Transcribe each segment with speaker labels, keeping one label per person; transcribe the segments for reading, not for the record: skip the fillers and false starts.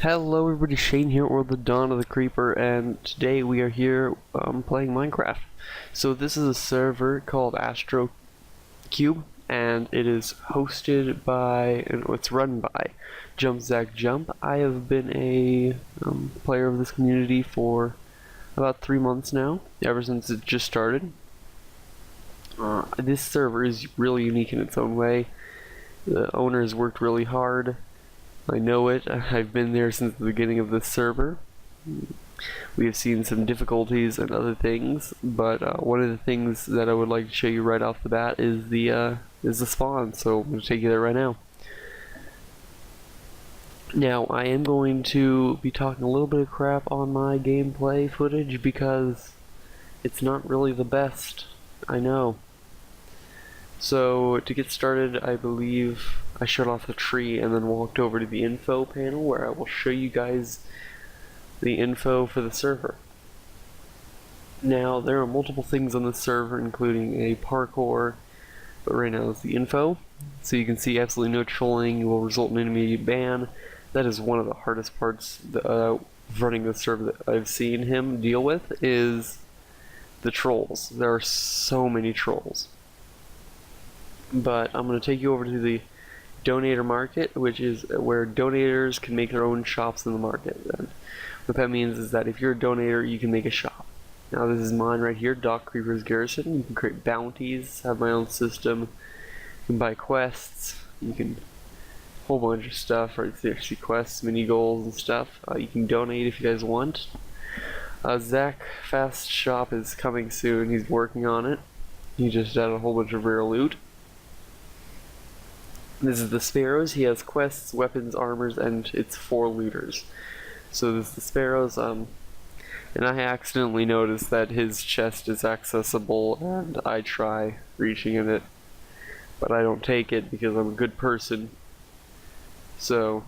Speaker 1: Hello everybody, Shane here, or the Dawn of the Creeper, and today we are here playing Minecraft. So this is a server called Astrocube, and it is hosted by, and it's run by Jump. I have been a player of this community for about 3 months now, ever since it just started. This server is really unique in its own way. The owner has worked really hard. I know it. I've been there since the beginning of this server. We have seen some difficulties and other things, but one of the things that I would like to show you right off the bat is the spawn. So I'm going to take you there right now. Now I am going to be talking a little bit of crap on my gameplay footage because it's not really the best. I know. So to get started, I believe I shut off the tree and then walked over to the info panel where I will show you guys the info for the server. Now there are multiple things on the server, including a parkour, but right now it's the info. So you can see absolutely no trolling will result in an immediate ban. That is one of the hardest parts running the server that I've seen him deal with, is the trolls. There are so many trolls. But I'm going to take you over to the donator market, which is where donators can make their own shops in the market. And what that means is that if you're a donator, you can make a shop. Now this is mine right here, Doc Creeper's Garrison. You can create bounties, have my own system. You can buy quests. You can a whole bunch of stuff right there. See quests, mini goals, and stuff. You can donate if you guys want. Zach Fast Shop is coming soon. He's working on it. He just added a whole bunch of rare loot. This is the Sparrows. He has quests, weapons, armors, and it's for looters. So this is the Sparrows, and I accidentally noticed that his chest is accessible, and I try reaching in it, but I don't take it because I'm a good person. So,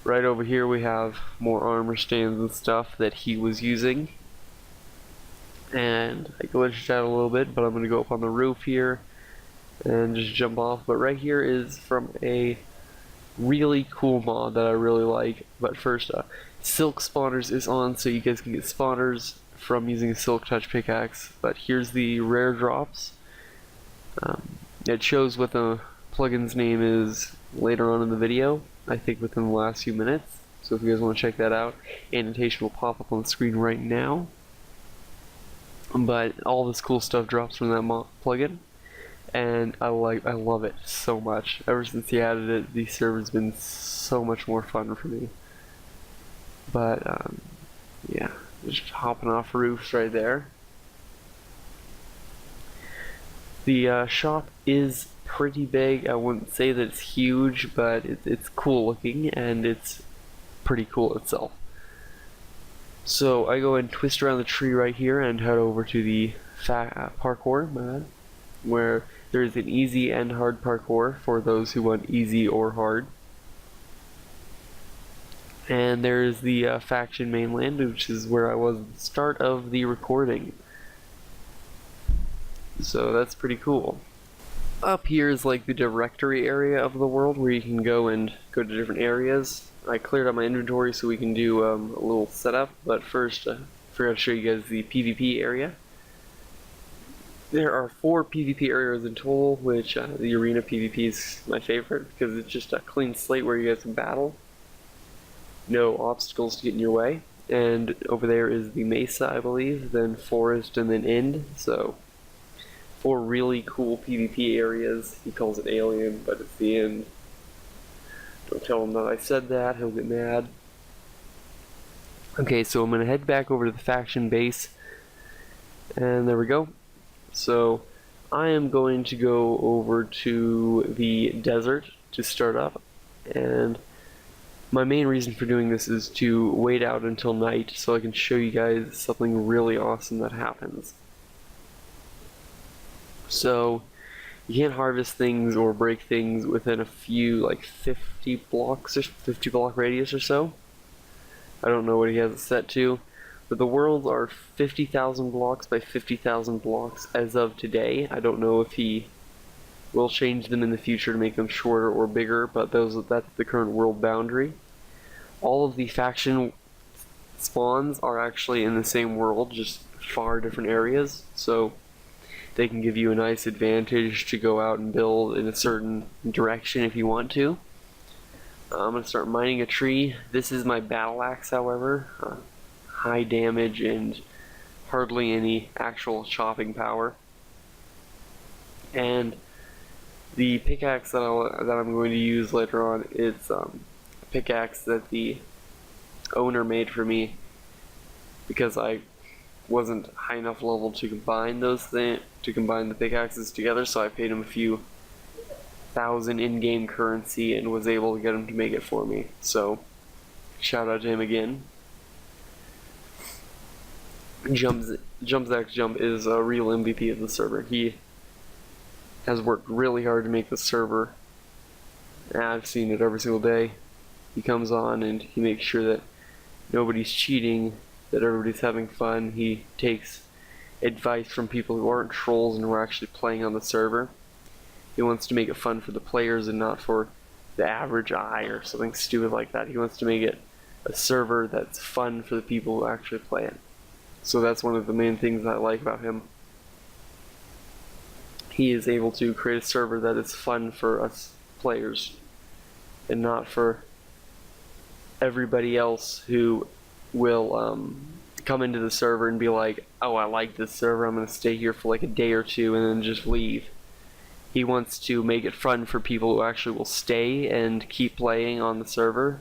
Speaker 1: right over here we have more armor stands and stuff that he was using. And I glitched out a little bit, but I'm going to go up on the roof here and just jump off. But right here is from a really cool mod that I really like. But first, silk spawners is on, so you guys can get spawners from using a silk touch pickaxe. But here's the rare drops. It shows what the plugin's name is later on in the video, I think within the last few minutes. So if you guys want to check that out, annotation will pop up on the screen right now. But all this cool stuff drops from that plugin. And I love it so much. Ever since he added it, the server's been so much more fun for me. But yeah, just hopping off roofs right there. The shop is pretty big. I wouldn't say that it's huge, but it's cool looking and it's pretty cool itself. So I go and twist around the tree right here and head over to the parkour, where there is an easy and hard parkour for those who want easy or hard. And there is the faction mainland, which is where I was at the start of the recording. So that's pretty cool. Up here is like the directory area of the world where you can go to different areas. I cleared out my inventory so we can do a little setup, but first I forgot to show you guys the PvP area. There are 4 PvP areas in total, which the arena PvP is my favorite because it's just a clean slate where you guys can battle. No obstacles to get in your way. And over there is the Mesa, I believe, then Forest, and then End. So 4 really cool PvP areas. He calls it Alien, but it's the End. Don't tell him that I said that, he'll get mad. Okay, so I'm going to head back over to the faction base. And there we go. So I am going to go over to the desert to start up, and my main reason for doing this is to wait out until night so I can show you guys something really awesome that happens. So you can't harvest things or break things within a few, like 50 blocks or 50 block radius or so. I don't know what he has it set to. But the worlds are 50,000 blocks by 50,000 blocks as of today. I don't know if he will change them in the future to make them shorter or bigger, but that's the current world boundary. All of the faction spawns are actually in the same world, just far different areas, so they can give you a nice advantage to go out and build in a certain direction if you want to. I'm going to start mining a tree. This is my battle axe, however. High damage and hardly any actual chopping power. And the pickaxe that I'm going to use later on, it's a pickaxe that the owner made for me because I wasn't high enough level to combine the pickaxes together, so I paid him a few thousand in-game currency and was able to get him to make it for me. So shout out to him again. Jumpzack's Jump is a real MVP of the server. He has worked really hard to make the server. And I've seen it every single day. He comes on and he makes sure that nobody's cheating, that everybody's having fun. He takes advice from people who aren't trolls and who are actually playing on the server. He wants to make it fun for the players and not for the average eye or something stupid like that. He wants to make it a server that's fun for the people who actually play it. So that's one of the main things I like about him. He is able to create a server that is fun for us players and not for everybody else who will come into the server and be like, oh, I like this server, I'm going to stay here for like a day or two and then just leave. He wants to make it fun for people who actually will stay and keep playing on the server.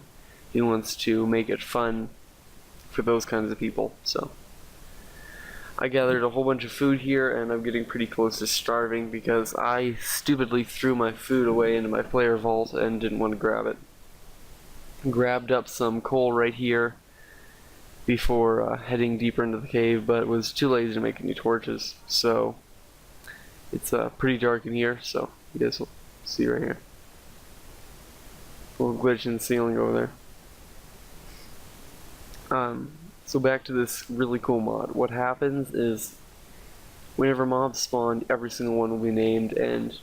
Speaker 1: He wants to make it fun for those kinds of people. So I gathered a whole bunch of food here and I'm getting pretty close to starving because I stupidly threw my food away into my player vault and didn't want to grab it. Grabbed up some coal right here before heading deeper into the cave, but was too lazy to make any torches, so it's pretty dark in here, so you guys will see right here. A little glitch in the ceiling over there. So back to this really cool mod. What happens is, whenever mobs spawn, every single one will be named, and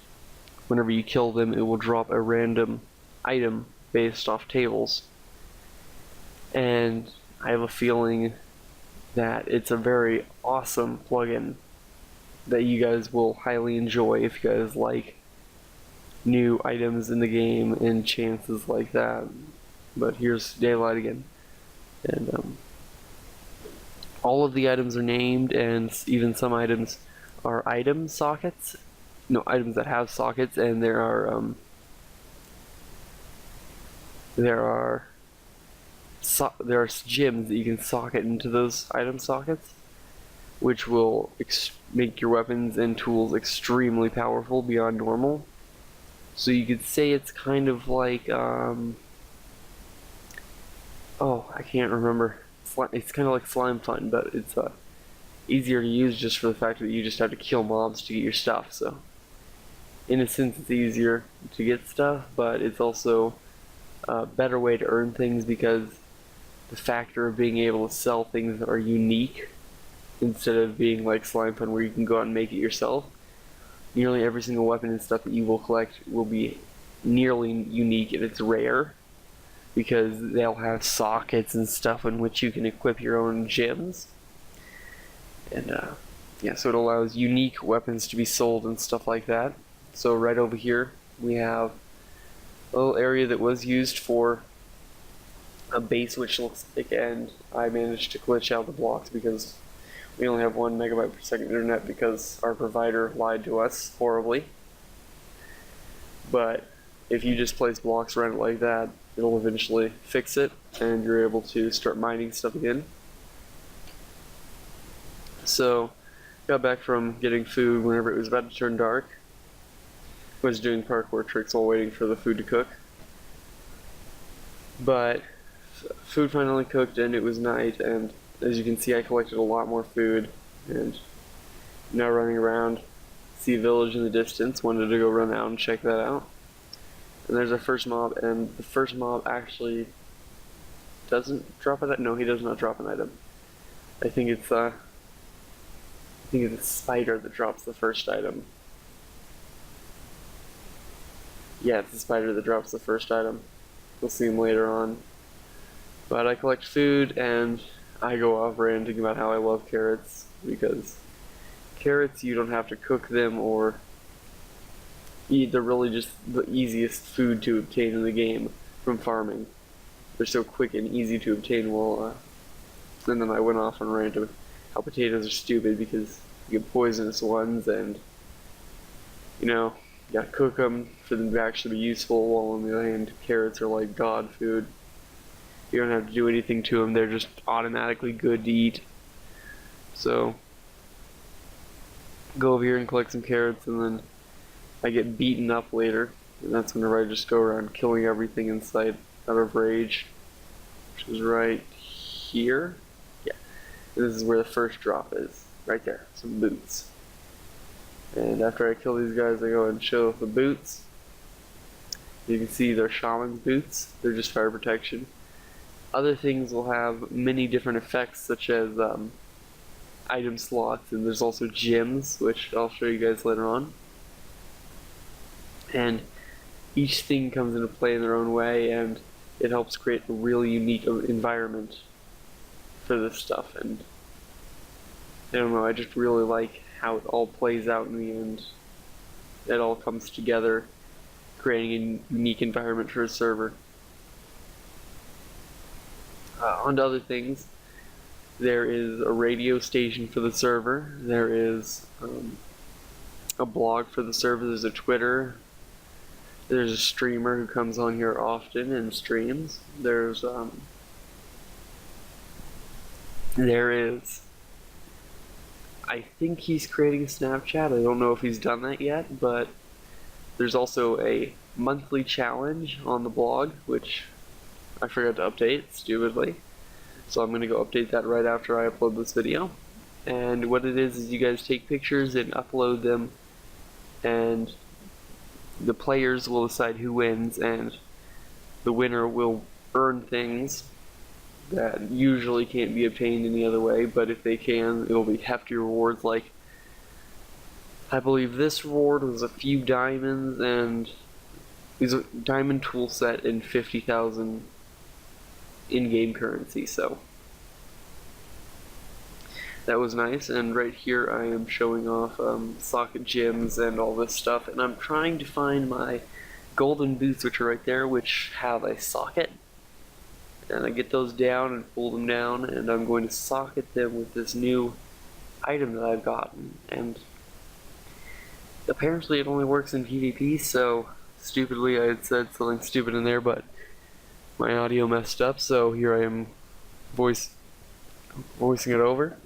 Speaker 1: whenever you kill them, it will drop a random item based off tables. And I have a feeling that it's a very awesome plugin that you guys will highly enjoy if you guys like new items in the game and chances like that. But here's Daylight again. And all of the items are named, and even some items are item sockets. No, items that have sockets, and there are gems that you can socket into those item sockets, which will make your weapons and tools extremely powerful beyond normal. So you could say it's kind of like, oh, I can't remember. It's kind of like Slime Fun, but it's easier to use just for the fact that you just have to kill mobs to get your stuff. So in a sense, it's easier to get stuff, but it's also a better way to earn things because the factor of being able to sell things that are unique instead of being like Slime Fun where you can go out and make it yourself. Nearly every single weapon and stuff that you will collect will be nearly unique if it's rare, because they'll have sockets and stuff in which you can equip your own gems. And yeah, so it allows unique weapons to be sold and stuff like that. So right over here we have a little area that was used for a base, which looks like, and I managed to glitch out the blocks because we only have 1 megabyte per second internet because our provider lied to us horribly. But if you just place blocks around it like that, it'll eventually fix it and you're able to start mining stuff again. So got back from getting food whenever it was about to turn dark. Was doing parkour tricks while waiting for the food to cook. But food finally cooked and it was night, and as you can see I collected a lot more food and now running around. See a village in the distance, wanted to go run out and check that out. And there's our first mob, and the first mob actually doesn't drop an item. No, he does not drop an item. I think it's a spider that drops the first item. Yeah, it's the spider that drops the first item. We'll see him later on. But I collect food and I go off ranting about how I love carrots, because carrots, you don't have to cook them or eat. They're really just the easiest food to obtain in the game from farming. They're so quick and easy to obtain. And then I went off on a rant of how potatoes are stupid because you get poisonous ones, and you gotta cook them for them to actually be useful, while on the other hand, carrots are like god food. You don't have to do anything to them, they're just automatically good to eat. So, go over here and collect some carrots, and then I get beaten up later, and that's whenever I just go around killing everything in sight out of rage, which is right here. Yeah, and this is where the first drop is, right there, some boots. And after I kill these guys, I go and show off the boots. You can see they're shaman's boots, they're just fire protection. Other things will have many different effects, such as item slots, and there's also gems, which I'll show you guys later on. And each thing comes into play in their own way, and it helps create a really unique environment for this stuff. And I don't know, I just really like how it all plays out in the end. It all comes together, creating a unique environment for a server. On to other things, there is a radio station for the server, there is a blog for the server, there's a Twitter, there's a streamer who comes on here often and streams, there is, I think he's creating a Snapchat, I don't know if he's done that yet, but there's also a monthly challenge on the blog, which I forgot to update, stupidly. So I'm going to go update that right after I upload this video. And what it is you guys take pictures and upload them, and the players will decide who wins, and the winner will earn things that usually can't be obtained any other way, but if they can, it'll be hefty rewards. Like, I believe this reward was a few diamonds, and it was a diamond tool set and 50,000 in-game currency, so that was nice. And right here I am showing off socket gems and all this stuff, and I'm trying to find my golden boots, which are right there, which have a socket, and I get those down and pull them down, and I'm going to socket them with this new item that I've gotten. And apparently it only works in PvP, so stupidly I had said something stupid in there, but my audio messed up, so here I am voicing it over.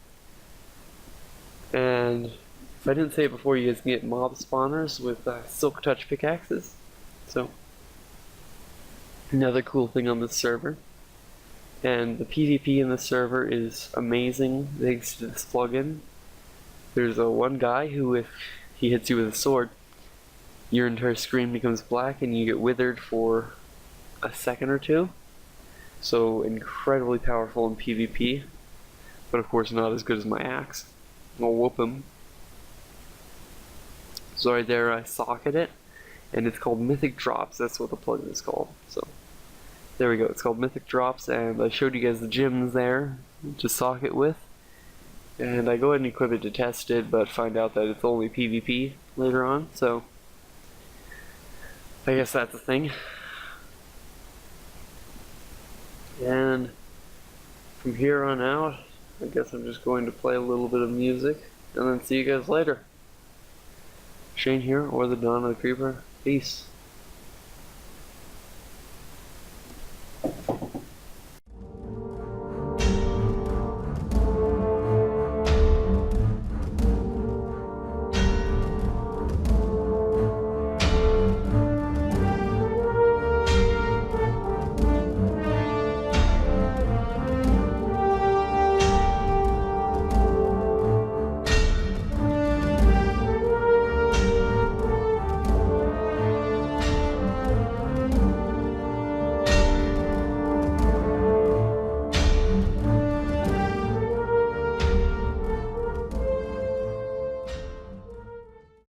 Speaker 1: And if I didn't say it before, you guys can get mob spawners with silk touch pickaxes. So another cool thing on this server. And the PvP in this server is amazing thanks to this plugin. There's one guy who, if he hits you with a sword, your entire screen becomes black and you get withered for a second or two. So incredibly powerful in PvP, but of course not as good as my axe. I'll whoop him. So right there I socket it, and it's called Mythic Drops. That's what the plugin is called. So there we go, it's called Mythic Drops, and I showed you guys the gems there to socket with. And I go ahead and equip it to test it, but find out that it's only PvP later on, so I guess that's a thing. And from here on out, I guess I'm just going to play a little bit of music, and then see you guys later. Shane here, or the Dawn of the Creeper. Peace.